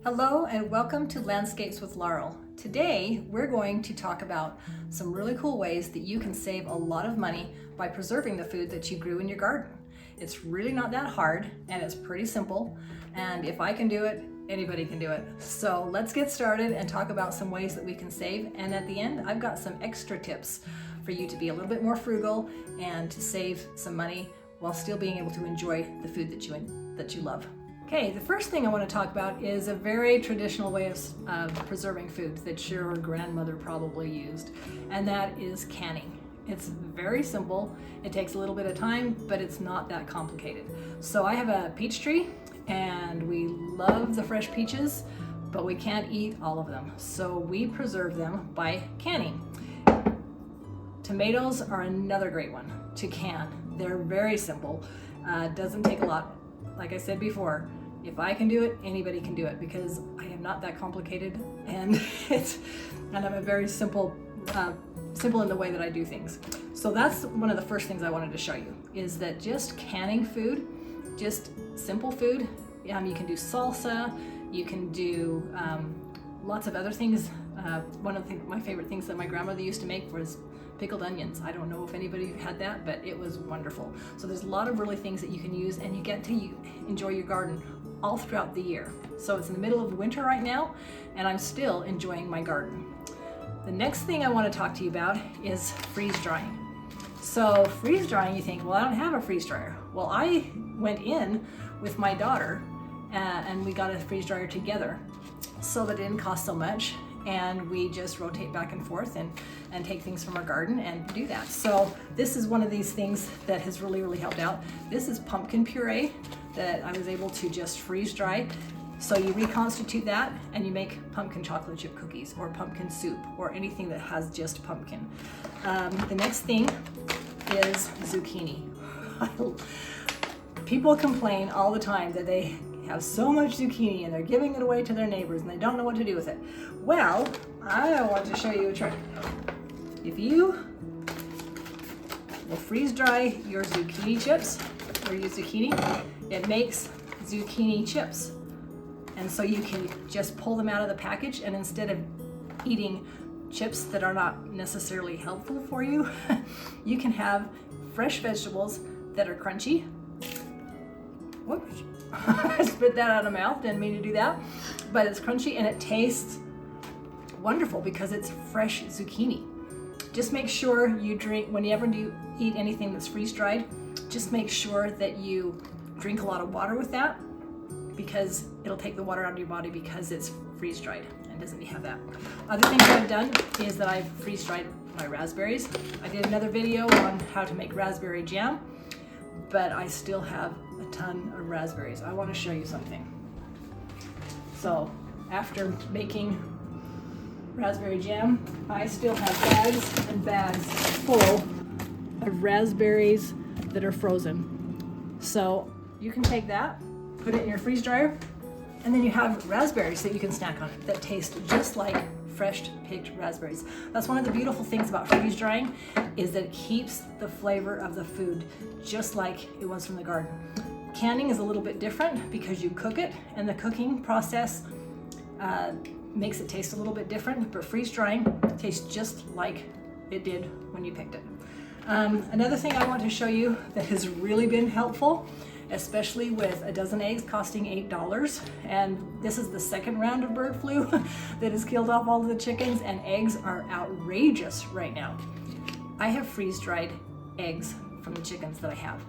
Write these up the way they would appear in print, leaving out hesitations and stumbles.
Hello and welcome to Landscapes with Laurel. Today we're going to talk about some really cool ways that you can save a lot of money by preserving the food that you grew in your garden. It's really not that hard and it's pretty simple, and if I can do it, anybody can do it. So let's get started and talk about some ways that we can save, and at the end I've got some extra tips for you to be a little bit more frugal and to save some money while still being able to enjoy the food that you love. Okay, the first thing I want to talk about is a very traditional way of preserving food that your grandmother probably used, and that is canning. It's very simple. It takes a little bit of time, but it's not that complicated. So I have a peach tree, and we love the fresh peaches, but we can't eat all of them. So we preserve them by canning. Tomatoes are another great one to can. They're very simple. Doesn't take a lot. Like I said before, if I can do it, anybody can do it, because I am not that complicated, and I'm a very simple in the way that I do things. So that's one of the first things I wanted to show you, is that just canning food, just simple food. You can do salsa, you can do lots of other things. One of my favorite things that my grandmother used to make was pickled onions. I don't know if anybody had that, but it was wonderful. So there's a lot of really things that you can use, and you get to enjoy your garden all throughout the year. So it's in the middle of winter right now, and I'm still enjoying my garden. The next thing I want to talk to you about is freeze drying. So freeze drying, you think, well, I don't have a freeze dryer. Well, I went in with my daughter and we got a freeze dryer together, so that it didn't cost so much, and we just rotate back and forth and take things from our garden and do that. So this is one of these things that has really helped out. This is pumpkin puree that I was able to just freeze dry. So you reconstitute that and you make pumpkin chocolate chip cookies or pumpkin soup or anything that has just pumpkin. The next thing is zucchini. People complain all the time that they have so much zucchini and they're giving it away to their neighbors and they don't know what to do with it. Well, I want to show you a trick. If you will freeze dry your zucchini chips or use zucchini, it makes zucchini chips. And so you can just pull them out of the package, and instead of eating chips that are not necessarily helpful for you, you can have fresh vegetables that are crunchy. Whoops. I spit that out of my mouth, didn't mean to do that, but it's crunchy and it tastes wonderful because it's fresh zucchini. Just make sure you drink, whenever you eat anything that's freeze dried, just make sure that you drink a lot of water with that, because it'll take the water out of your body because it's freeze dried and doesn't have that. Other things I've done is that I've freeze dried my raspberries. I did another video on how to make raspberry jam, but I still have a ton of raspberries. I want to show you something. So after making raspberry jam, I still have bags and bags full of raspberries that are frozen. So you can take that, put it in your freeze dryer, and then you have raspberries that you can snack on that taste just like fresh picked raspberries. That's one of the beautiful things about freeze drying, is that it keeps the flavor of the food just like it was from the garden. Canning is a little bit different because you cook it, and the cooking process makes it taste a little bit different, but freeze drying tastes just like it did when you picked it. Another thing I want to show you that has really been helpful, especially with a dozen eggs costing $8, and this is the second round of bird flu that has killed off all of the chickens, and eggs are outrageous right now. I have freeze-dried eggs from the chickens that I have,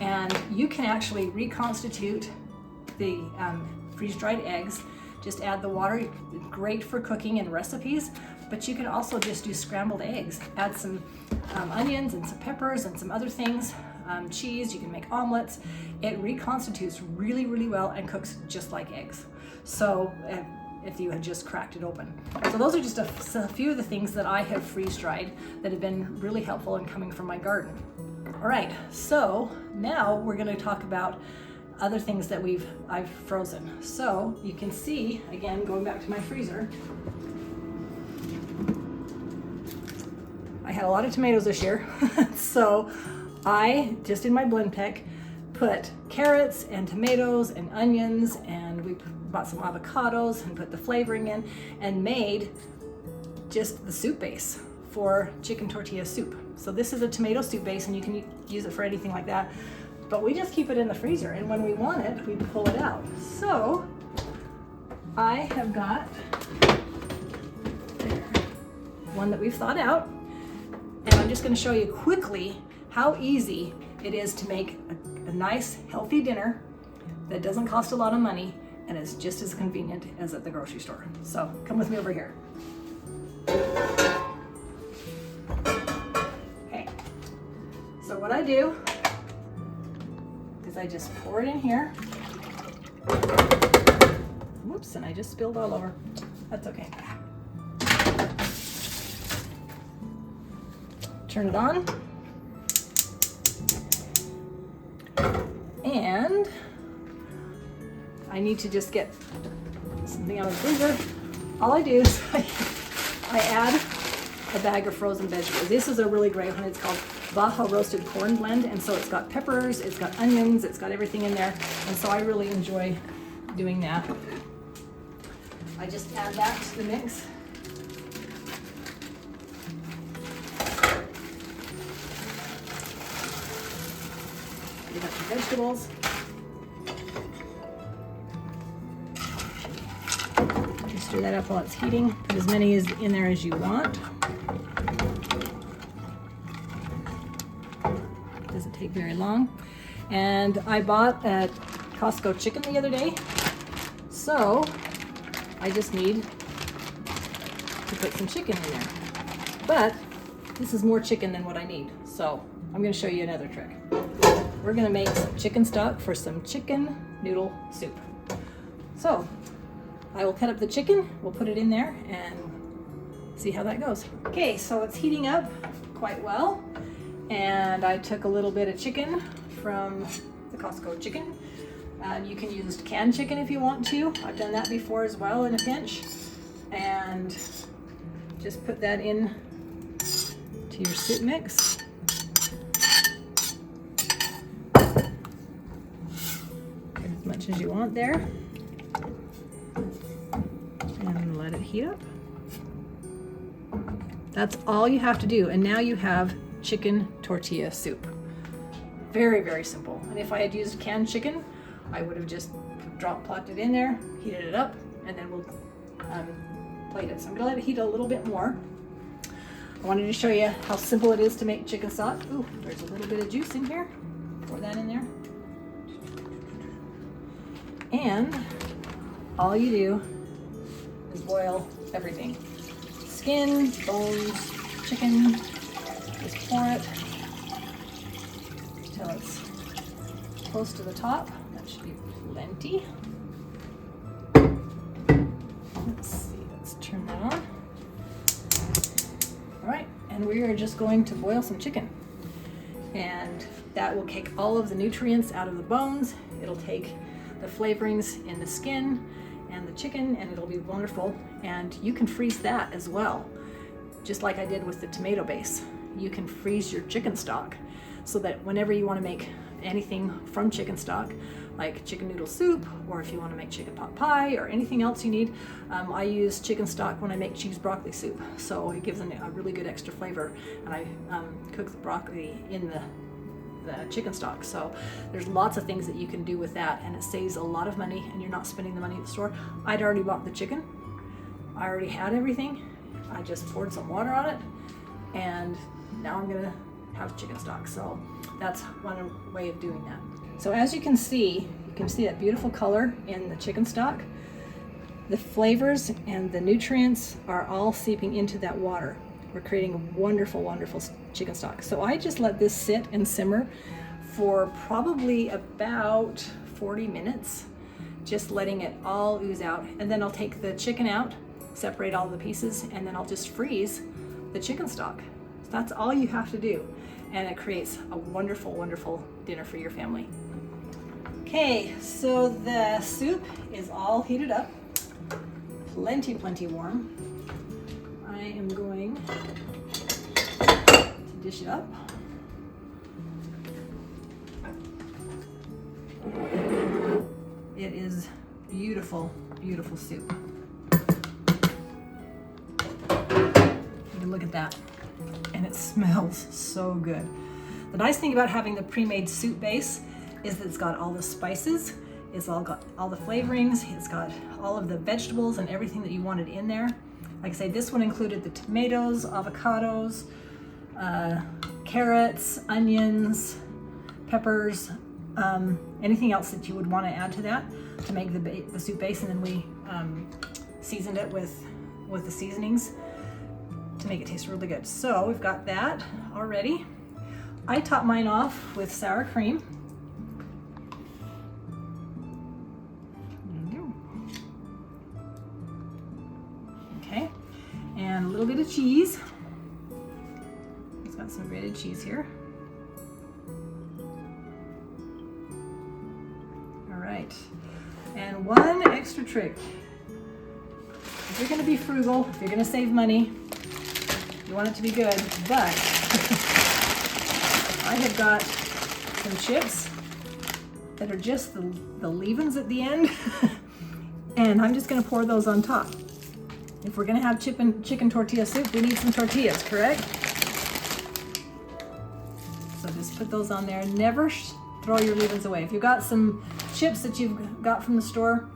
and you can actually reconstitute the freeze-dried eggs. Just add the water. Great for cooking and recipes, but you can also just do scrambled eggs. Add some onions and some peppers and some other things, cheese. You can make omelets. It reconstitutes really well and cooks just like eggs. So if you had just cracked it open. So those are just a few of the things that I have freeze dried that have been really helpful in coming from my garden. All right, so now we're going to talk about other things that I've frozen. So you can see, again, going back to my freezer, I had a lot of tomatoes this year. So I just in my Blendtec put carrots and tomatoes and onions, and we bought some avocados and put the flavoring in and made just the soup base for chicken tortilla soup. So this is a tomato soup base, and you can use it for anything like that, but we just keep it in the freezer, and when we want it, we pull it out. So I have got one that we've thought out, and I'm just going to show you quickly how easy it is to make a nice healthy dinner that doesn't cost a lot of money and is just as convenient as at the grocery store. So come with me over here. Okay, so what I do is I just pour it in here. Whoops, and I just spilled all over. That's okay. Turn it on. And I need to just get something out of the freezer. All I do is I add a bag of frozen vegetables. This is a really great one. It's called Baja roasted corn blend, and so it's got peppers, it's got onions, it's got everything in there, and so I really enjoy doing that. I just add that to the mix. You got your vegetables. Just stir that up while it's heating. Put as many in there as you want. Doesn't take very long. And I bought a Costco chicken the other day, so I just need to put some chicken in there. But this is more chicken than what I need, so I'm going to show you another trick. We're going to make some chicken stock for some chicken noodle soup. So I will cut up the chicken, we'll put it in there and see how that goes. Okay, so it's heating up quite well, and I took a little bit of chicken from the Costco chicken. You can use canned chicken if you want to. I've done that before as well in a pinch. And just put that in to your soup mix. Get as much as you want there. And let it heat up. That's all you have to do. And now you have chicken tortilla soup. Very, very simple. And if I had used canned chicken, I would have just plopped it in there, heated it up, and then we'll plate it. So I'm gonna let it heat a little bit more. I wanted to show you how simple it is to make chicken stock. Ooh, there's a little bit of juice in here. Pour that in there. And all you do is boil everything. Skin, bones, chicken, just pour it till it's close to the top. That should be plenty. Let's see, let's turn that on. All right, and we are just going to boil some chicken. And that will take all of the nutrients out of the bones. It'll take the flavorings in the skin and the chicken, and it'll be wonderful. And you can freeze that as well, just like I did with the tomato base. You can freeze your chicken stock so that whenever you want to make anything from chicken stock, like chicken noodle soup, or if you want to make chicken pot pie or anything else you need, I use chicken stock when I make cheese broccoli soup, so it gives a really good extra flavor. And I cook the broccoli in the chicken stock, so there's lots of things that you can do with that, and it saves a lot of money, and you're not spending the money at the store. I'd already bought the chicken, I already had everything. I just poured some water on it, and now I'm gonna have chicken stock. So that's one way of doing that. So as you can see that beautiful color in the chicken stock. The flavors and the nutrients are all seeping into that water. We're creating a wonderful, wonderful chicken stock. So I just let this sit and simmer for probably about 40 minutes, just letting it all ooze out. And then I'll take the chicken out, separate all the pieces, and then I'll just freeze the chicken stock. So that's all you have to do. And it creates a wonderful, wonderful dinner for your family. Okay, so the soup is all heated up, plenty warm. I am going to dish it up. it is beautiful, beautiful soup. You can look at that, and it smells so good. The nice thing about having the pre-made soup base is that it's got all the spices, it's all got all the flavorings, it's got all of the vegetables and everything that you wanted in there. Like I say, this one included the tomatoes, avocados, carrots, onions, peppers, anything else that you would want to add to that to make the soup base, and then we seasoned it with the seasonings to make it taste really good. So we've got that already. I topped mine off with sour cream. Okay, and a little bit of cheese. It's got some grated cheese here. All right, and one extra trick. If you're gonna be frugal, if you're gonna save money, you want it to be good, but I have got some chips that are just the leavings at the end, and I'm just gonna pour those on top. If we're gonna have chicken tortilla soup, we need some tortillas, correct? So just put those on there. Never throw your leavings away. If you've got some chips that you've got from the store,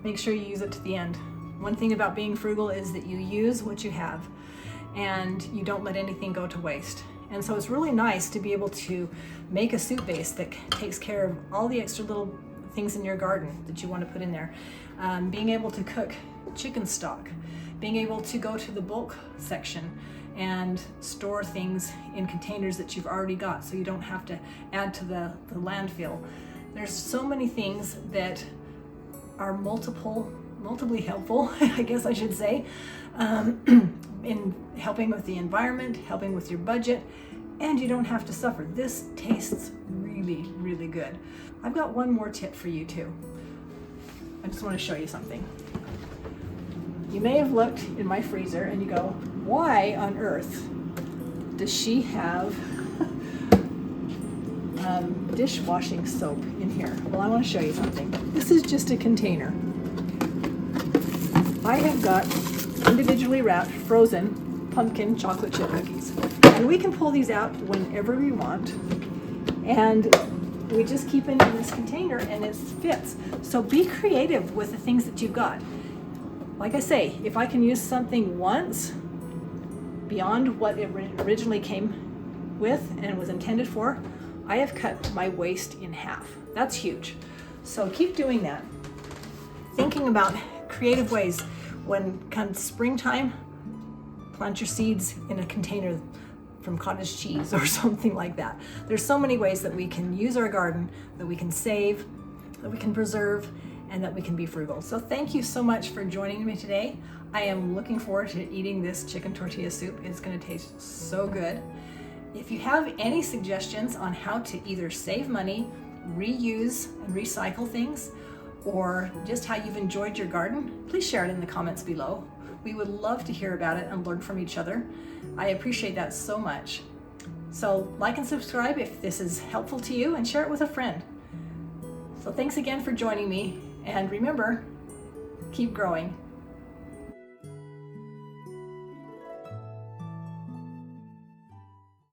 make sure you use it to the end. One thing about being frugal is that you use what you have and you don't let anything go to waste. And so it's really nice to be able to make a soup base that takes care of all the extra little things in your garden that you want to put in there. Being able to cook chicken stock, being able to go to the bulk section and store things in containers that you've already got so you don't have to add to the landfill. There's so many things that are multiply helpful, I guess I should say, in helping with the environment, helping with your budget, and you don't have to suffer. This tastes really, really good. I've got one more tip for you too. I just want to show you something. You may have looked in my freezer and you go, why on earth does she have dishwashing soap in here? Well, I want to show you something. This is just a container. I have got individually wrapped frozen pumpkin chocolate chip cookies. And we can pull these out whenever we want. And we just keep it in this container and it fits. So be creative with the things that you've got. Like I say, if I can use something once beyond what it originally came with and was intended for, I have cut my waste in half. That's huge. So keep doing that. Thinking about creative ways. When comes springtime, plant your seeds in a container from cottage cheese or something like that. There's so many ways that we can use our garden, that we can save, that we can preserve, and that we can be frugal. So thank you so much for joining me today. I am looking forward to eating this chicken tortilla soup. It's gonna taste so good. If you have any suggestions on how to either save money, reuse and recycle things, or just how you've enjoyed your garden, please share it in the comments below. We would love to hear about it and learn from each other. I appreciate that so much. So like and subscribe if this is helpful to you, and share it with a friend. So thanks again for joining me, and remember, keep growing.